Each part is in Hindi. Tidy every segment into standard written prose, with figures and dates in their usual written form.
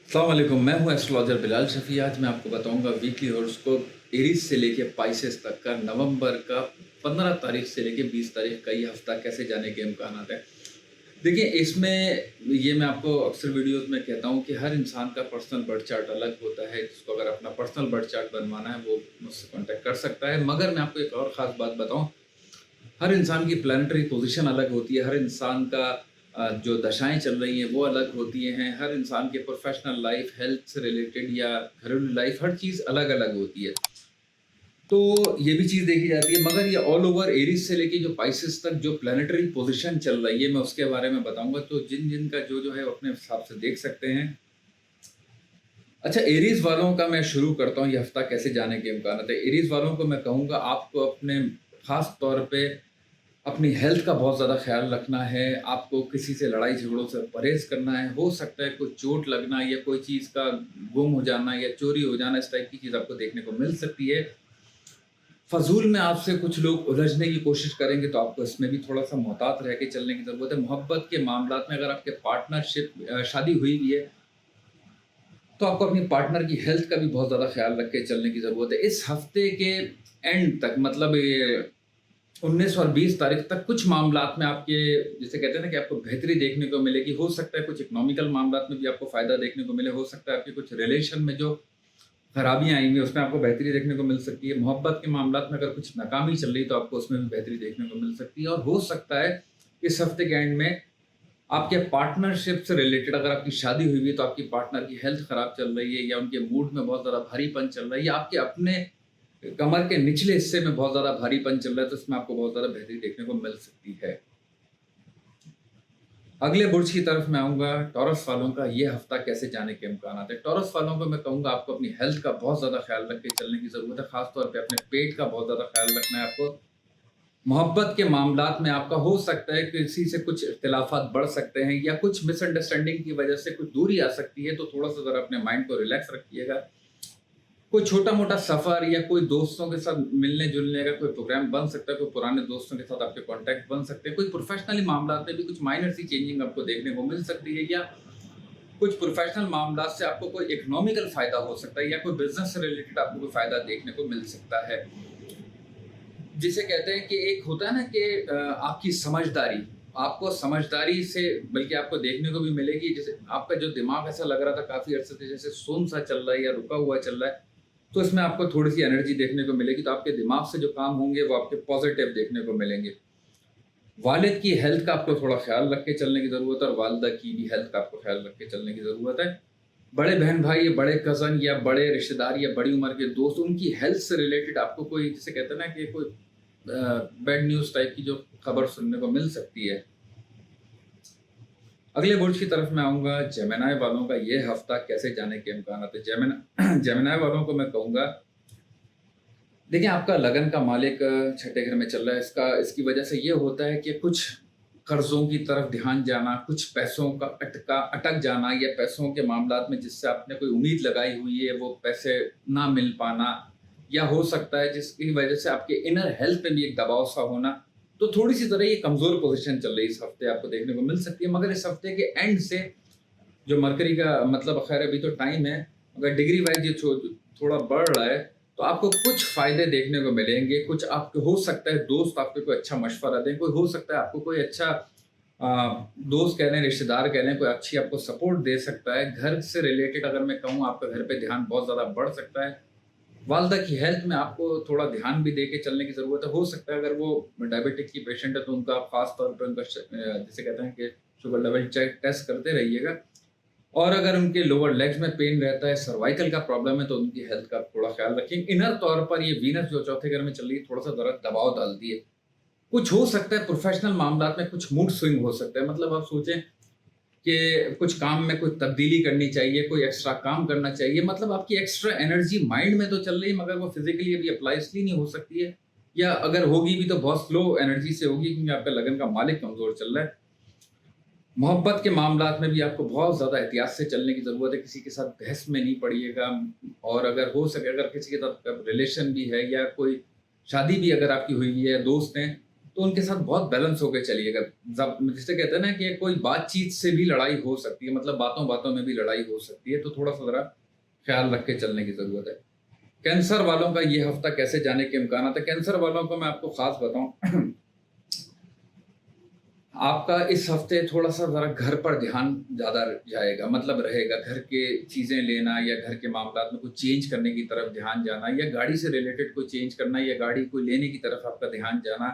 अस्सलाम वालेकुम, मैं हूं एस्ट्रोलॉजर बिलाल शफी। आज मैं आपको बताऊंगा वीकली हॉरोस्कोप एरीज से लेके पाइसेस तक का नवंबर का 15 तारीख से लेके 20 तारीख का ये हफ्ता कैसे जाने के इम्कान है। देखिए, इसमें ये मैं आपको अक्सर वीडियोस में कहता हूं कि हर इंसान का पर्सनल बर्थ चार्ट अलग होता है। जिसको अगर अपना पर्सनल बर्थ चार्ट बनवाना है वो मुझसे कांटेक्ट कर सकता है। मगर मैं आपको एक और ख़ास बात बताऊं, हर इंसान की प्लानिटरी पोजीशन अलग होती है। हर इंसान का जो दशाएं चल रही हैं वो अलग होती हैं। हर इंसान के प्रोफेशनल लाइफ, हेल्थ से रिलेटेड या घरेलू लाइफ, हर चीज़ अलग अलग होती है। तो ये भी चीज़ देखी जाती है। मगर ये ऑल ओवर एरीज से लेके जो पाइसेस तक जो प्लानिटरी पोजीशन चल रही है, मैं उसके बारे में बताऊंगा। तो जिन जिन का जो जो है वो अपने हिसाब से देख सकते हैं। अच्छा, एरीज वालों का मैं शुरू करता हूँ, ये हफ्ता कैसे जाने के इम्कान है। एरीज वालों को मैं कहूँगा, आपको अपने खास तौर पे अपनी हेल्थ का बहुत ज़्यादा ख्याल रखना है। आपको किसी से लड़ाई झगड़ों से परहेज़ करना है। हो सकता है कोई चोट लगना या कोई चीज़ का गुम हो जाना या चोरी हो जाना, इस टाइप की चीज़ आपको देखने को मिल सकती है। फ़ज़ूल में आपसे कुछ लोग उलझने की कोशिश करेंगे, तो आपको इसमें भी थोड़ा-सा मोहतात रह के चलने की ज़रूरत है। मोहब्बत के मामलात में अगर आपके पार्टनरशिप शादी हुई भी है, तो आपको अपनी पार्टनर की हेल्थ का भी बहुत ज़्यादा ख्याल रख के चलने की ज़रूरत है। इस हफ़्ते के एंड तक, मतलब ये 19 और 20 तारीख तक कुछ मामलात में आपके, जिसे कहते हैं ना, कि आपको बेहतरी देखने को मिलेगी। हो सकता है कुछ इकोनॉमिकल मामलात में भी आपको फ़ायदा देखने को मिले। हो सकता है आपके कुछ रिलेशन में जो खराबियाँ आएँगी उसमें आपको बेहतरी देखने को मिल सकती है। मोहब्बत के मामलात में अगर कुछ नाकामी चल रही है तो आपको उसमें भी बेहतरी देखने को मिल सकती है। और हो सकता है इस हफ्ते के एंड में आपके पार्टनरशिप से रिलेटेड, अगर आपकी शादी हुई है तो आपकी पार्टनर की हेल्थ खराब चल रही है या उनके मूड में बहुत ज़्यादा भारीपन चल रहा है या आपके अपने कमर के निचले हिस्से में बहुत ज़्यादा भारीपन चल रहा है, तो इसमें आपको बहुत ज़्यादा बेहतरी देखने को मिल सकती है। अगले बुर्ज की तरफ मैं आऊँगा, टॉरस वालों का ये हफ्ता कैसे जाने के इम्कानात है। टॉरस वालों को मैं कहूँगा, आपको अपनी हेल्थ का बहुत ज़्यादा ख्याल रख के चलने की ज़रूरत है। ख़ास तौर पे अपने पेट का बहुत ज़्यादा ख्याल रखना है आपको। मोहब्बत के मामलात में आपका हो सकता है किसी से कुछ इख्तिलाफ़ात बढ़ सकते हैं या कुछ मिसअंडरस्टैंडिंग की वजह से कुछ दूरी आ सकती है, तो थोड़ा-सा ज़रा अपने माइंड को रिलैक्स रखिएगा। कोई छोटा-मोटा सफ़र या कोई दोस्तों के साथ मिलने-जुलने का कोई प्रोग्राम बन सकता है, कोई पुराने दोस्तों के साथ आपके कॉन्टैक्ट बन सकते हैं। कोई प्रोफ़ेशनली मामलात में भी कुछ माइनर सी चेंजिंग आपको देखने को मिल सकती है या कुछ प्रोफ़ेशनल मामलात से आपको कोई इकोनॉमिकल फ़ायदा हो सकता है या कोई बिज़नेस से रिलेटेड आपको कोई फ़ायदा देखने को मिल सकता है। जिसे कहते हैं कि एक होता है ना कि आपकी समझदारी, आपको समझदारी से बल्कि आपको देखने को भी मिलेगी। जैसे आपका जो दिमाग ऐसा लग रहा था काफ़ी अरसे से जैसे सुन्न-सा चल रहा है या रुका हुआ चल रहा है, तो इसमें आपको थोड़ी-सी एनर्जी देखने को मिलेगी। तो आपके दिमाग से जो काम होंगे वो आपके पॉज़िटिव देखने को मिलेंगे। वालिद की हेल्थ का आपको थोड़ा ख़्याल रख के चलने की ज़रूरत है और वालिदा की भी हेल्थ का आपको ख़्याल रख के चलने की ज़रूरत है। बड़े बहन-भाई या बड़े कज़न या बड़े रिश्तेदार या बड़ी उम्र के दोस्त, उनकी हेल्थ से रिलेटेड आपको कोई, जिसे कहते हैं ना, कि कोई बैड न्यूज़ टाइप की जो खबर सुनने को मिल सकती है। अगले बुर्ज की तरफ मैं आऊँगा, जेमिनी वालों का ये हफ्ता कैसे जाने के इम्कानात है। जेमिनी वालों को मैं कहूँगा, देखिए, आपका लगन का मालिक छठे घर में चल रहा है। इसकी वजह से ये होता है कि कुछ कर्ज़ों की तरफ ध्यान जाना, कुछ पैसों का अटक जाना या पैसों के मामलात में जिससे आपने कोई उम्मीद लगाई हुई है वो पैसे ना मिल पाना, या हो सकता है जिसकी वजह से आपके इनर हेल्थ पे भी एक दबाव सा होना। तो थोड़ी-सी ज़रा ये कमज़ोर पोज़ीशन चल रही है इस हफ्ते, आपको देखने को मिल सकती है। मगर इस हफ्ते के एंड से जो मरकरी का, मतलब खैर अभी तो टाइम है, अगर डिग्री वाइज़ ये थोड़ा बढ़ रहा है, तो आपको कुछ फ़ायदे देखने को मिलेंगे। कुछ आपको हो सकता है दोस्त आपको कोई अच्छा मशवरा दें, कोई हो सकता है आपको कोई अच्छा दोस्त कह लें, रिश्तेदार कह लें, कोई अच्छी आपको सपोर्ट दे सकता है। घर से रिलेटेड अगर मैं कहूँ, आपका घर पे ध्यान बहुत ज़्यादा बढ़ सकता है। वालिदा की हेल्थ में आपको थोड़ा ध्यान भी देके चलने की ज़रूरत है। हो सकता है अगर वो डायबिटिक की पेशेंट है तो उनका आप ख़ास तौर पे उनका जिसे कहते हैं कि शुगर लेवल टेस्ट करते रहिएगा। और अगर उनके लोअर लेग्स में पेन रहता है, सर्वाइकल का प्रॉब्लम है, तो उनकी हेल्थ का थोड़ा ख़्याल रखें। इनर तौर पर ये वीनस जो चौथे घर में चल रही है, थोड़ा-सा ज़रा दबाव डालती है। कुछ हो सकता है प्रोफ़ेशनल मामलात में कुछ मूड स्विंग हो सकता है। मतलब आप सोचें कि कुछ काम में कोई तब्दीली करनी चाहिए, कोई एक्स्ट्रा काम करना चाहिए। मतलब आपकी एक्स्ट्रा एनर्जी माइंड में तो चल रही है, मगर वो फिज़िकली अभी अप्लाई इसलिए नहीं हो सकती है, या अगर होगी भी तो बहुत स्लो एनर्जी से होगी, क्योंकि आपका लगन का मालिक कमज़ोर चल रहा है। मोहब्बत के मामलात में भी आपको बहुत ज़्यादा एहतियात से चलने की ज़रूरत है। किसी के साथ बहस में नहीं पड़िएगा। और अगर हो सके, अगर किसी के साथ रिलेशन भी है या कोई शादी भी अगर आपकी हुई है, दोस्त हैं, तो उनके साथ बहुत बैलेंस होकर चलिएगा। जिसे कहते हैं ना कि कोई बातचीत से भी लड़ाई हो सकती है, मतलब बातों बातों में भी लड़ाई हो सकती है, तो थोड़ा सा ज़रा ख्याल रख के चलने की ज़रूरत है। कैंसर वालों का ये हफ्ता कैसे जाने के इम्कान है? कैंसर वालों को मैं आपको खास बताऊं आपका इस हफ्ते थोड़ा सा ज़रा घर पर ध्यान ज़्यादा जाएगा, मतलब रहेगा। घर के चीज़ें लेना या घर के मामलात में कुछ चेंज करने की तरफ ध्यान जाना, या गाड़ी से रिलेटेड कोई चेंज करना, या गाड़ी को लेने की तरफ आपका ध्यान जाना।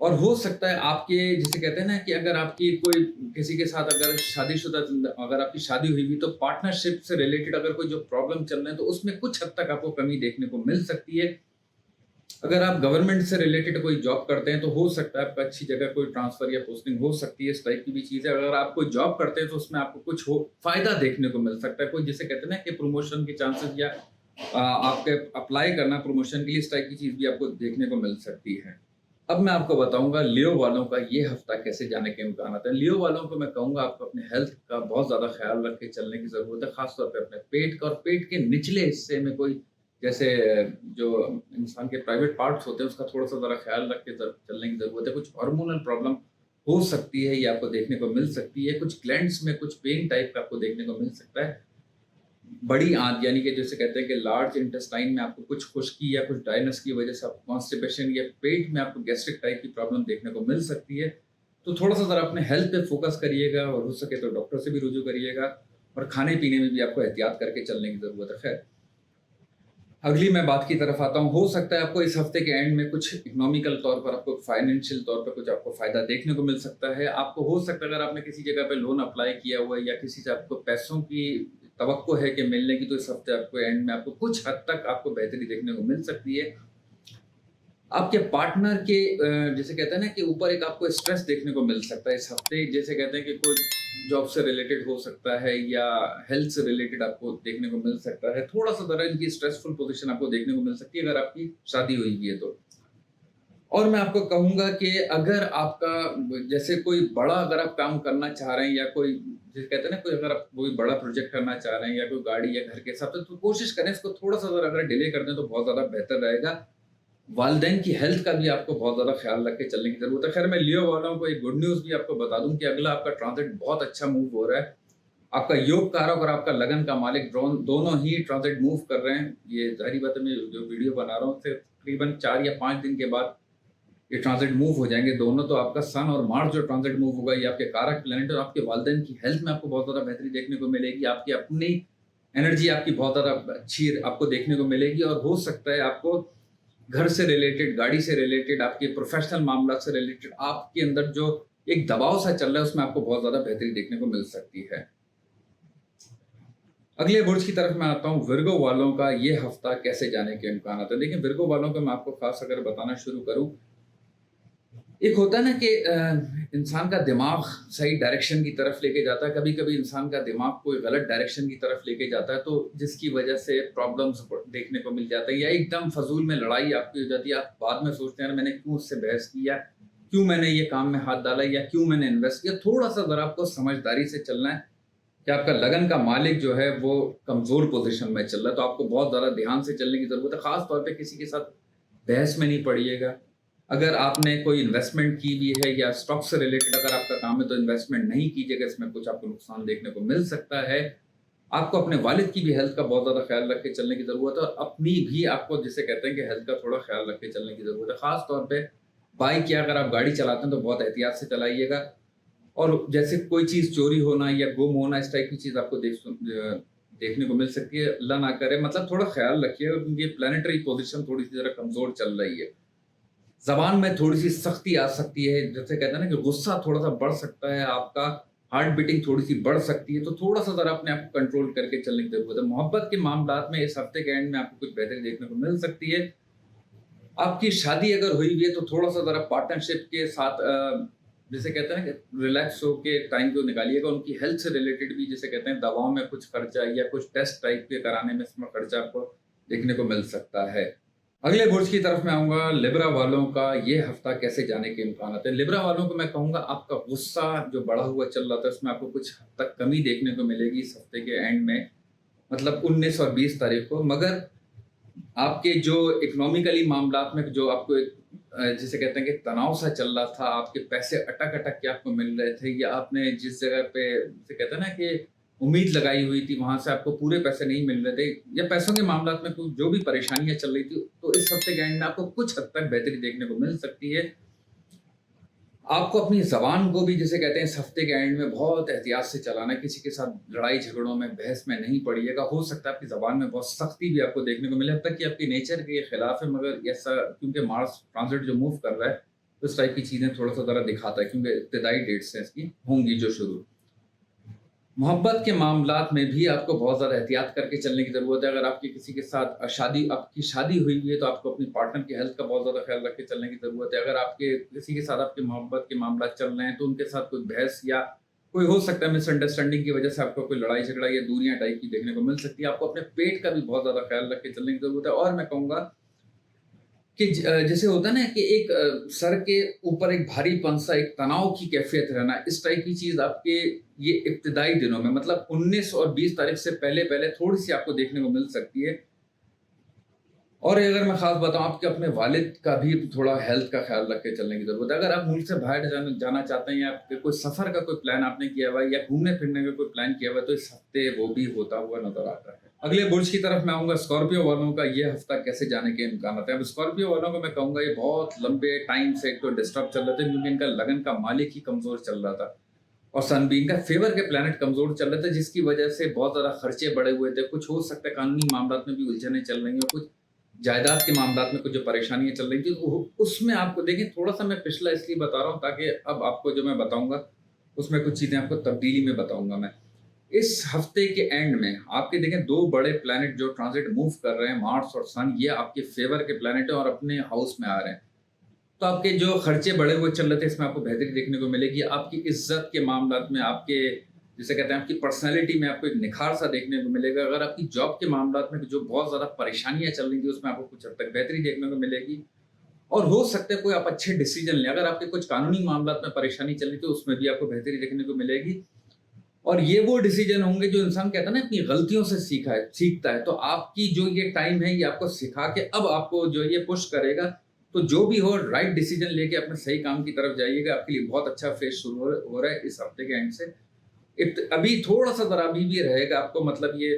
और हो सकता है आपके, जिसे कहते हैं ना कि अगर आपकी कोई किसी के साथ अगर शादीशुदा, अगर आपकी शादी हुई हुई, तो पार्टनरशिप से रिलेटेड अगर कोई जो प्रॉब्लम चल रहे हैं तो उसमें कुछ हद तक आपको कमी देखने को मिल सकती है। अगर आप गवर्नमेंट से रिलेटेड कोई जॉब करते हैं तो हो सकता है आपका अच्छी जगह कोई ट्रांसफर या पोस्टिंग हो सकती है, इस टाइप की भी चीज़ है। अगर आप कोई जॉब करते हैं तो उसमें आपको कुछ हो फायदा देखने को मिल सकता है, कोई जिसे कहते हैं ना कि प्रमोशन के चांसेस, या आपके अप्लाई करना प्रमोशन के लिए, इस टाइप की चीज़ भी आपको देखने को मिल सकती है। अब मैं आपको बताऊंगा लियो वालों का ये हफ्ता कैसे जाने के इम्कान आते हैं। लियो वालों को मैं कहूंगा आपको अपने हेल्थ का बहुत ज़्यादा ख्याल रख के चलने की ज़रूरत है, खासतौर पे अपने पेट का, और पेट के निचले हिस्से में कोई, जैसे जो इंसान के प्राइवेट पार्ट्स होते हैं, उसका थोड़ा सा ज़रा ख्याल रख के चलने की ज़रूरत है। कुछ हार्मोनल प्रॉब्लम हो सकती है, ये आपको देखने को मिल सकती है। कुछ ग्लैंड्स में कुछ पेन टाइप का आपको देखने को मिल सकता है। बड़ी आंत, यानी कि जैसे कहते हैं कि लार्ज इंटेस्टाइन में आपको कुछ खुश्की या कुछ ड्राइनेस की वजह से आपको कॉन्स्टिपेशन, या पेट में आपको गैस्ट्रिक टाइप की प्रॉब्लम देखने को मिल सकती है। तो थोड़ा सा ज़रा अपने हेल्थ पे फोकस करिएगा, और हो सके तो डॉक्टर से भी रुजू करिएगा, और खाने पीने में भी आपको एहतियात करके चलने की ज़रूरत है। खैर, अगली मैं बात की तरफ आता हूँ। हो सकता है आपको इस हफ्ते के एंड में कुछ इकोनॉमिकल तौर पर, आपको फाइनेंशियल तौर पर कुछ आपको फायदा देखने को मिल सकता है। आपको हो सकता है अगर आपने किसी जगह पे लोन अप्लाई किया हुआ है, या किसी से आपको पैसों की तवक्को है कि मिलने की, तो इस हफ्ते आपको एंड में आपको कुछ हद तक आपको बेहतरी देखने को मिल सकती है। आपके पार्टनर के जैसे कहते हैं ना कि ऊपर एक आपको स्ट्रेस देखने को मिल सकता है इस हफ्ते। जैसे कहते हैं कि कोई जॉब से रिलेटेड हो सकता है, या हेल्थ से रिलेटेड आपको देखने को मिल सकता है। थोड़ा सा ज़रा इनकी स्ट्रेसफुल पोजीशन आपको देखने को मिल सकती है अगर आपकी शादी हुई भी है तो। और मैं आपको कहूँगा कि अगर आपका जैसे कोई बड़ा अगर आप काम करना चाह रहे हैं, या कोई जिसे कहते हैं ना, कोई अगर आप कोई बड़ा प्रोजेक्ट करना चाह रहे हैं, या कोई गाड़ी या घर के साथ, तो कोशिश करें इसको थोड़ा सा ज़रा अगर डिले कर दें तो बहुत ज़्यादा बेहतर रहेगा। वालिदैन की हेल्थ का भी आपको बहुत ज़्यादा ख्याल रख के चलने की ज़रूरत है। खैर, मैं लियो वालों को एक गुड न्यूज़ भी आपको बता दूं कि अगला आपका ट्रांजिट बहुत अच्छा मूव हो रहा है। आपका योग कारक और आपका लगन का मालिक दोनों ही ट्रांजिट मूव कर रहे हैं। ये ज़ाहिर बात है, मैं जो वीडियो बना रहा हूँ उससे तकरीबन 4 या 5 दिन के बाद ये ट्रांजिट मूव हो जाएंगे दोनों। तो आपका सन और मार्स जो ट्रांजिट मूव होगा, ये आपके कारक प्लैनेट है, और आपके वालिदैन की हेल्थ में आपको बहुत ज़्यादा बेहतरी देखने को मिलेगी। आपकी अपनी एनर्जी आपकी बहुत ज़्यादा अच्छी आपको देखने को मिलेगी, और हो सकता है आपको घर से रिलेटेड, गाड़ी से रिलेटेड, आपके प्रोफेशनल मामला से रिलेटेड आपके अंदर जो एक दबाव सा चल रहा है, उसमें आपको बहुत ज़्यादा बेहतरी देखने को मिल सकती है। अगले बुर्ज की तरफ मैं आता हूँ। विर्गो वालों का ये हफ्ता कैसे जाने के इम्कान आते हैं। देखिए, विर्गो वालों का मैं आपको खास अगर बताना शुरू करूँ, एक होता है ना कि इंसान का दिमाग सही डायरेक्शन की तरफ लेके जाता है, कभी कभी इंसान का दिमाग कोई गलत डायरेक्शन की तरफ लेके जाता है, तो जिसकी वजह से प्रॉब्लम्स देखने को मिल जाता है, या एकदम फजूल में लड़ाई आपकी हो जाती है। आप बाद में सोचते हैं मैंने क्यों उससे बहस किया, क्यों मैंने ये काम में हाथ डाला, या क्यों मैंने इन्वेस्ट किया। थोड़ा सा ज़रा आपको समझदारी से चलना है कि आपका लगन का मालिक जो है वो कमज़ोर पोजीशन में चल रहा है, तो आपको बहुत ज़्यादा ध्यान से चलने की ज़रूरत है। ख़ास तौर पे किसी के साथ बहस में नहीं पड़िएगा। अगर आपने कोई इन्वेस्टमेंट की भी है, या स्टॉक से रिलेटेड अगर आपका काम है, तो इन्वेस्टमेंट नहीं कीजिएगा, इसमें कुछ आपको नुकसान देखने को मिल सकता है। आपको अपने वालिद की भी हेल्थ का बहुत ज़्यादा ख्याल रख के चलने की ज़रूरत है, और अपनी भी आपको जिसे कहते हैं कि हेल्थ का थोड़ा ख्याल रख के चलने की ज़रूरत है। ख़ास तौर पे बाइक या अगर आप गाड़ी चलाते हैं तो बहुत एहतियात से चलाइएगा। और जैसे कोई चीज़ चोरी होना या गुम होना, इस टाइप की चीज़ आपको देखने को मिल सकती है। अल्लाह ना करे, मतलब थोड़ा ख्याल रखिएगा, क्योंकि ये प्लानिटरी पोजीशन थोड़ी सी ज़रा कमज़ोर चल रही है। ज़बान में थोड़ी सी सख्ती आ सकती है, जैसे कहते हैं ना कि गुस्सा थोड़ा सा बढ़ सकता है, आपका हार्ट बीटिंग थोड़ी सी बढ़ सकती है, तो थोड़ा सा ज़रा अपने आप को कंट्रोल करके चलने की ज़रूरत है। मोहब्बत के मामलात में इस हफ्ते के एंड में आपको कुछ बेहतरी देखने को मिल सकती है। आपकी शादी अगर हुई हुई है तो थोड़ा सा ज़रा पार्टनरशिप के साथ जिसे कहते हैं ना कि रिलैक्स होके टाइम को निकालिएगा। उनकी हेल्थ से रिलेटेड भी, जिसे कहते हैं दवाओं में कुछ खर्चा, या कुछ टेस्ट टाइप के कराने में इसमें खर्चा आपको देखने को मिल सकता है। अगले बुर्ज की तरफ मैं आऊँगा। लिब्रा वालों का ये हफ्ता कैसे जाने के इम्कान आते हैं। लिब्रा वालों को मैं कहूँगा आपका गुस्सा जो बढ़ा हुआ चल रहा था, उसमें आपको कुछ हद तक कमी देखने को मिलेगी इस हफ्ते के एंड में, मतलब 19 और 20 तारीख को। मगर आपके जो इकोनॉमिकली मामलात में जो आपको एक जिसे कहते हैं कि तनाव सा चल रहा था, आपके पैसे अटक-अटक के आपको मिल रहे थे या आपने जिस जगह पे जिसे कहते हैं ना कि उम्मीद लगाई हुई थी, वहाँ से आपको पूरे पैसे नहीं मिल रहे थे या पैसों के मामलात में कुछ जो भी परेशानियाँ चल रही थी, तो इस हफ्ते के एंड में आपको कुछ हद तक बेहतरी देखने को मिल सकती है। आपको अपनी ज़बान को भी जिसे कहते हैं इस हफ्ते के एंड में बहुत एहतियात से चलाना है, किसी के साथ लड़ाई झगड़ों में, बहस में नहीं पड़िएगा। हो सकता है आपकी ज़बान में बहुत सख्ती भी आपको देखने को मिले, हद तक कि आपके नेचर के खिलाफ है, मगर ऐसा क्योंकि मार्स ट्रांज़िट जो मूव कर रहा है, तो इस टाइप की चीज़ें थोड़ा-सा ज़रा दिखाता है क्योंकि इब्तिदाई डेट्स हैं इसकी, होंगी जो शुरू। मोहब्बत के मामलात में भी आपको बहुत ज़्यादा एहतियात करके चलने की ज़रूरत है। अगर आपकी किसी के साथ आपकी शादी हुई हुई है, तो आपको अपनी पार्टनर की हेल्थ का बहुत ज़्यादा ख़्याल रख के चलने की ज़रूरत है। अगर आपके किसी के साथ आपके मोहब्बत के मामलात चल रहे हैं, तो उनके साथ कोई बहस या कोई हो सकता है मिसअंडरस्टैंडिंग की वज़ह से आपको कोई लड़ाई-झगड़ा या दूरियाँ टाइप की देखने को मिल सकती है। आपको अपने पेट का भी बहुत ज़्यादा ख़्याल रख के चलने की ज़रूरत है और मैं कहूँगा कि जैसे होता है ना कि एक सर के ऊपर एक भारीपन-सा, एक तनाव की कैफ़ियत रहना, इस टाइप की चीज़ आपके ये इब्तिदाई दिनों में मतलब 19 और 20 तारीख से पहले-पहले थोड़ी-सी आपको देखने को मिल सकती है। और अगर मैं ख़ास बताऊँ, आपके अपने वालिद का भी थोड़ा हेल्थ का ख़्याल रख के चलने की ज़रूरत है। अगर आप मुल्क से बाहर जाना चाहते हैं या आपके कोई सफ़र का कोई प्लान आपने किया हुआ है या घूमने-फिरने का कोई प्लान किया हुआ है, तो इस हफ़्ते वो भी होता हुआ नज़र आता है। अगले बुर्ज की तरफ मैं आऊँगा, स्कॉर्पियो वालों का ये हफ़्ता कैसे जाने के इम्कानात हैं। अब स्कॉर्पियो वालों को मैं कहूँगा ये बहुत लंबे टाइम से एक तो डिस्टर्ब चल रहे थे क्योंकि इनका लगन का मालिक ही कमज़ोर चल रहा था और सन भी इनका फ़ेवर के प्लैनेट कमज़ोर चल रहे थे, जिसकी वजह से बहुत ज़्यादा खर्चे बढ़े हुए थे। कुछ हो सकता है कानूनी मामलात में भी उलझनें चल रही हैं और कुछ जायदाद के मामलात में कुछ जो परेशानियाँ चल रही थी, वो उसमें आपको देखिए थोड़ा-सा मैं पिछला इसलिए बता रहा हूँ ताकि अब आपको जो मैं बताऊँगा, उसमें कुछ चीज़ें आपको तब्दीली में बताऊँगा मैं। इस हफ्ते के एंड में आपके देखें 2 बड़े प्लैनेट जो ट्रांज़िट मूव कर रहे हैं, मार्स और सन, ये आपके फ़ेवर के प्लैनेट हैं और अपने हाउस में आ रहे हैं। तो आपके जो खर्चे बढ़े हुए चल रहे थे, इसमें आपको बेहतरी देखने को मिलेगी। आपकी इज़्ज़त के मामलात में, आपके जिसे कहते हैं आपकी पर्सनैलिटी में आपको एक निखार-सा देखने को मिलेगा। अगर आपकी जॉब के मामलात में जो बहुत ज़्यादा परेशानियाँ चल रही थी, उसमें आपको कुछ हद तक बेहतरी देखने को मिलेगी और हो सकता है कोई आप अच्छे डिसीज़न लें। अगर आपके कुछ कानूनी मामलात में परेशानी चल रही थी, उसमें भी आपको बेहतरी देखने को मिलेगी और ये वो डिसीज़न होंगे जो इंसान कहता है ना अपनी गलतियों से सीखता है। तो आपकी जो ये टाइम है, ये आपको सिखा के अब आपको जो ये पुश करेगा, तो जो भी हो राइट डिसीज़न लेके अपने सही काम की तरफ जाइएगा। आपके लिए बहुत अच्छा फेज़ शुरू हो रहा है इस हफ्ते के एंड से। अभी थोड़ा-सा ज़रा अभी भी रहेगा आपको, मतलब ये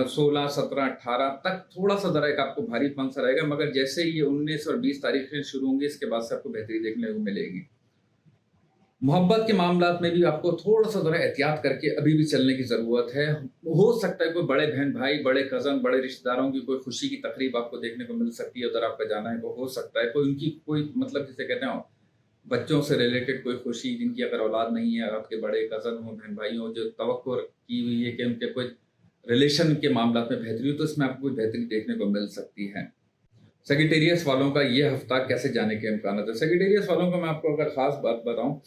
16, 17, 18 तक थोड़ा-सा ज़रा एक आपको भारीपन-सा रहेगा, मगर जैसे ही ये 19 और 20 तारीखें शुरू होंगी, इसके बाद से आपको बेहतरी देखने को मिलेगी। मोहब्बत के मामलात में भी आपको थोड़ा-सा ज़रा एहतियात करके अभी भी चलने की ज़रूरत है। हो सकता है कोई बड़े बहन-भाई, बड़े कज़न, बड़े रिश्तेदारों की कोई खुशी की तकरीब आपको देखने को मिल सकती है, उधर आपका जाना है, तो हो सकता है कोई उनकी कोई मतलब जिसे कहते हैं बच्चों से रिलेटेड कोई खुशी, जिनकी अगर औलाद नहीं है, आपके बड़े कज़न हों, बहन-भाई हों, जो तवक्को की हुई है कि उनके कोई रिलेशन के मामलात में बेहतरी हो, तो इसमें आपको कोई बेहतरी देखने को मिल सकती है। सजिटेरियस वालों का ये हफ्ता कैसे जाने के इम्कानात है? सजिटेरियस वालों को मैं आपको अगर ख़ास बात बताऊँ,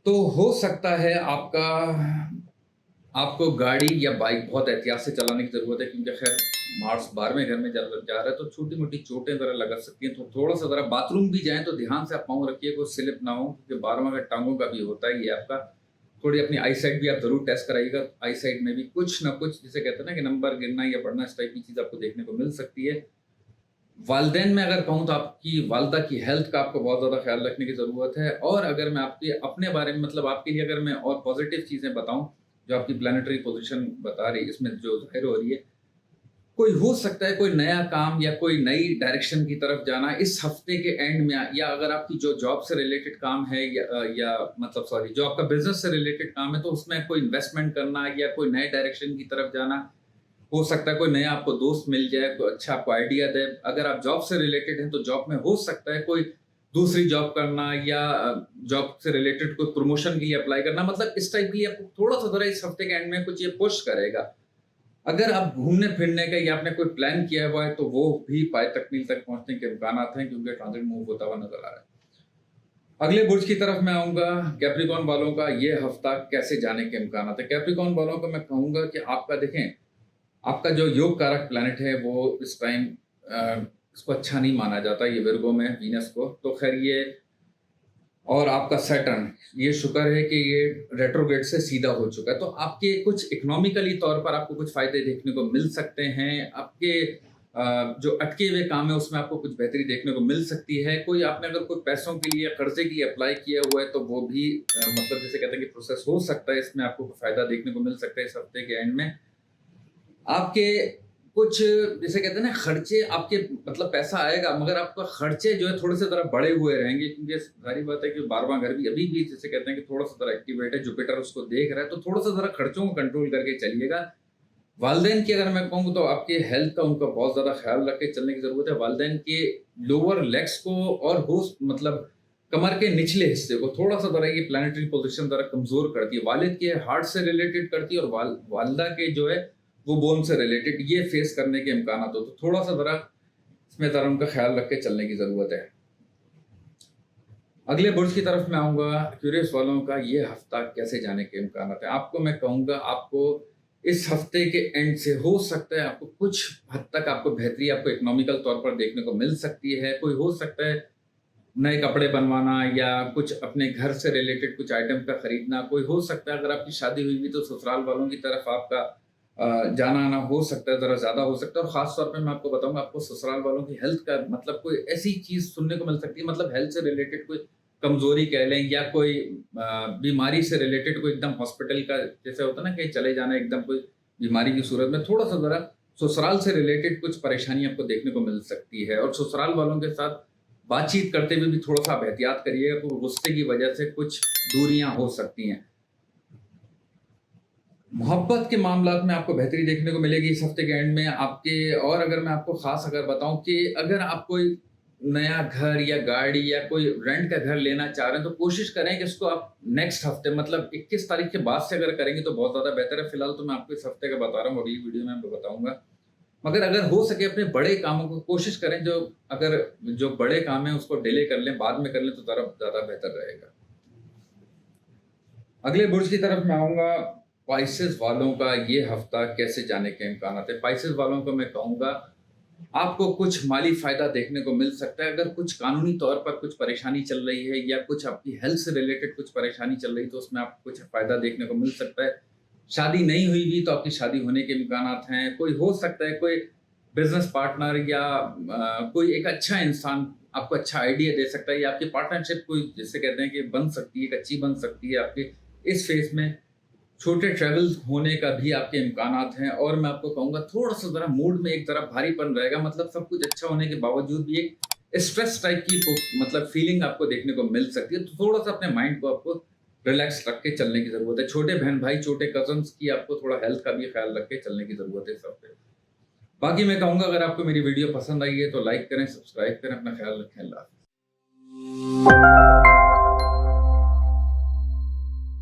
तो हो सकता है आपको गाड़ी या बाइक बहुत एहतियात से चलाने की ज़रूरत है क्योंकि खैर मार्स 12वें घर में जा रहा है, तो छोटी-मोटी चोटें ज़रा लग सकती हैं। तो थोड़ा-सा ज़रा बाथरूम भी जाएँ तो ध्यान से आप पाँव रखिए, कोई स्लिप ना हो क्योंकि 12वां घर टाँगों का भी होता है ये आपका। थोड़ी अपनी आई साइट भी आप ज़रूर टेस्ट कराइएगा। आई साइट में भी कुछ ना कुछ जिसे कहते हैं ना कि नंबर गिरना या पढ़ना, इस टाइप की चीज़ आपको देखने को मिल सकती है। वालिदैन में अगर कहूँ तो आपकी वालिदा की हेल्थ का आपको बहुत ज़्यादा ख़्याल रखने की ज़रूरत है और अगर मैं आपके अपने बारे में मतलब आपके लिए अगर मैं और पॉज़िटिव चीज़ें बताऊँ, जो आपकी प्लैनेटरी पोज़ीशन बता रही है, इसमें जो ज़ाहिर हो रही है, कोई हो सकता है कोई नया काम या कोई नई डायरेक्शन की तरफ जाना इस हफ़्ते के एंड में या अगर आपकी जो जॉब से रिलेटेड काम है या मतलब सॉरी जो आपका बिज़नेस से रिलेटेड काम है, तो उसमें कोई इन्वेस्टमेंट करना या कोई नए डायरेक्शन की तरफ जाना। हो सकता है कोई नया आपको दोस्त मिल जाए, कोई अच्छा आपको आइडिया दे। अगर आप जॉब से रिलेटेड हैं, तो जॉब में हो सकता है कोई दूसरी जॉब करना या जॉब से रिलेटेड कोई प्रमोशन के लिए अप्लाई करना। मतलब इस टाइप की आपको थोड़ा-सा ज़रा इस हफ्ते के एंड में कुछ ये पुश करेगा। अगर आप घूमने-फिरने का या आपने कोई प्लान किया हुआ है, तो वो भी पाए तकमील तक पहुँचने के इम्कानात हैं क्योंकि ट्रांज़िट मूव होता हुआ नज़र आ रहा है। अगले बुर्ज की तरफ मैं आऊँगा, कैप्रिकॉर्न वालों का ये हफ्ता कैसे जाने के इम्कानात हैं? कैप्रिकॉर्न वालों को मैं कहूँगा कि आपका देखें, आपका जो योग कारक प्लैनेट है वो इस टाइम इसको अच्छा नहीं माना जाता, ये विर्गो में वीनस को, तो खैर ये और आपका सैटर्न, ये शुक्र है कि ये रेट्रोग्रेड से सीधा हो चुका है, तो आपके कुछ इकोनॉमिकली तौर पर आपको कुछ फ़ायदे देखने को मिल सकते हैं। आपके जो अटके हुए काम है उसमें आपको कुछ बेहतरी देखने को मिल सकती है। कोई आपने अगर कोई पैसों के लिए, कर्जे के लिए अप्लाई किया हुआ है तो वो भी मतलब जिसे कहते हैं कि प्रोसेस हो सकता है, इसमें आपको फ़ायदा देखने को मिल सकता है इस हफ्ते के एंड में। आपके कुछ जिसे कहते हैं ना खर्चे आपके मतलब पैसा आएगा मगर आपका खर्चे जो है थोड़े से ज़रा बढ़े हुए रहेंगे, क्योंकि सारी बात है कि 12वां घर भी अभी भी जिसे कहते हैं कि थोड़ा-सा ज़रा एक्टिवेट है, जुपिटर उसको देख रहा है, तो थोड़ा-सा ज़रा खर्चों को कंट्रोल करके चलिएगा। वालिदैन की अगर मैं कहूँ तो आपके हेल्थ का उनका बहुत ज़्यादा ख़्याल रख के चलने की ज़रूरत है। वालिदैन के लोअर लेग्स को और मतलब कमर के निचले हिस्से को थोड़ा-सा ज़रा ये प्लैनेटरी पोज़ीशन ज़रा कमज़ोर करती है। वालिद के हार्ट से रिलेटेड करती है और वालिदा के जो है वो बोन से रिलेटेड ये फेस करने के इम्कानात हो। तो थोड़ा-सा ज़रा इसमें ज़रा उनका ख़्याल रख के चलने की ज़रूरत है। अगले बुर्ज की तरफ मैं आऊँगा, एक्वेरियस वालों का ये हफ्ता कैसे जाने के इम्कानात हैं? आपको मैं कहूँगा आपको इस हफ्ते के एंड से हो सकता है आपको कुछ हद तक आपको बेहतरी आपको इकोनॉमिकल तौर पर देखने को मिल सकती है। कोई हो सकता है नए कपड़े बनवाना या कुछ अपने घर से रिलेटेड कुछ आइटम का खरीदना। कोई हो सकता है अगर आपकी शादी हुई भी तो ससुराल वालों की तरफ आपका जाना-आना हो सकता है, ज़रा ज़्यादा हो सकता है। और ख़ास तौर पे मैं आपको बताऊँगा आपको ससुराल वालों की हेल्थ का मतलब कोई ऐसी चीज़ सुनने को मिल सकती है, मतलब हेल्थ से रिलेटेड कोई कमज़ोरी कह लें या कोई बीमारी से रिलेटेड कोई एकदम हॉस्पिटल का जैसे होता है ना कहीं चले जाना एकदम कोई बीमारी की सूरत में, थोड़ा-सा ज़रा ससुराल से रिलेटेड कुछ परेशानी आपको देखने को मिल सकती है। और ससुराल वालों के साथ बातचीत करते हुए भी थोड़ा-सा आप एहतियात करिएगा, तो गुस्से की वजह से कुछ दूरियाँ हो सकती हैं। मोहब्बत के मामलात में आपको बेहतरी देखने को मिलेगी इस हफ्ते के एंड में आपके। और अगर मैं आपको ख़ास अगर बताऊँ कि अगर आप कोई नया घर या गाड़ी या कोई रेंट का घर लेना चाह रहे हैं, तो कोशिश करें कि इसको आप नेक्स्ट हफ्ते मतलब 21 तारीख के बाद से अगर करेंगे तो बहुत ज़्यादा बेहतर है। फिलहाल तो मैं आपको इस हफ्ते का बता रहा हूँ, अगली वीडियो में आपको बताऊँगा। मगर अगर हो सके अपने बड़े कामों को कोशिश करें, जो बड़े काम हैं उसको डिले कर लें, बाद में कर लें तो ज़्यादा बेहतर रहेगा। अगले बुर्ज की तरफ मैं आऊँगा, स्पाइसेस वालों का ये हफ्ता कैसे जाने के इम्कानात है? स्पाइसेस वालों को मैं कहूँगा, आपको कुछ माली फ़ायदा देखने को मिल सकता है। अगर कुछ कानूनी तौर पर कुछ परेशानी चल रही है या कुछ आपकी हेल्थ से रिलेटेड कुछ परेशानी चल रही है, तो उसमें आपको कुछ फ़ायदा देखने को मिल सकता है। शादी नहीं हुई भी तो आपकी शादी होने के इम्कानात हैं। कोई हो सकता है कोई बिज़नेस पार्टनर या कोई एक अच्छा इंसान आपको अच्छा आइडिया दे सकता है या आपकी पार्टनरशिप कोई जिसे कहते हैं कि बन सकती है, एक अच्छी बन सकती है आपके इस फ़ेज़ में। छोटे ट्रैवल होने का भी आपके इम्कानात हैं। और मैं आपको कहूँगा थोड़ा-सा ज़रा मूड में एक तरफ भारीपन रहेगा, मतलब सब कुछ अच्छा होने के बावजूद भी एक स्ट्रेस टाइप की मतलब फीलिंग आपको देखने को मिल सकती है। तो थोड़ा-सा अपने माइंड को आपको रिलैक्स रख के चलने की ज़रूरत है। छोटे बहन-भाई, छोटे कज़िन्स की आपको थोड़ा हेल्थ का भी ख़्याल रख के चलने की ज़रूरत है इस हफ़्ते। बाकी मैं कहूँगा अगर आपको मेरी वीडियो पसंद आई है तो लाइक करें, सब्सक्राइब करें, अपना ख़्याल रखें। अल्लाह हाफ़िज़।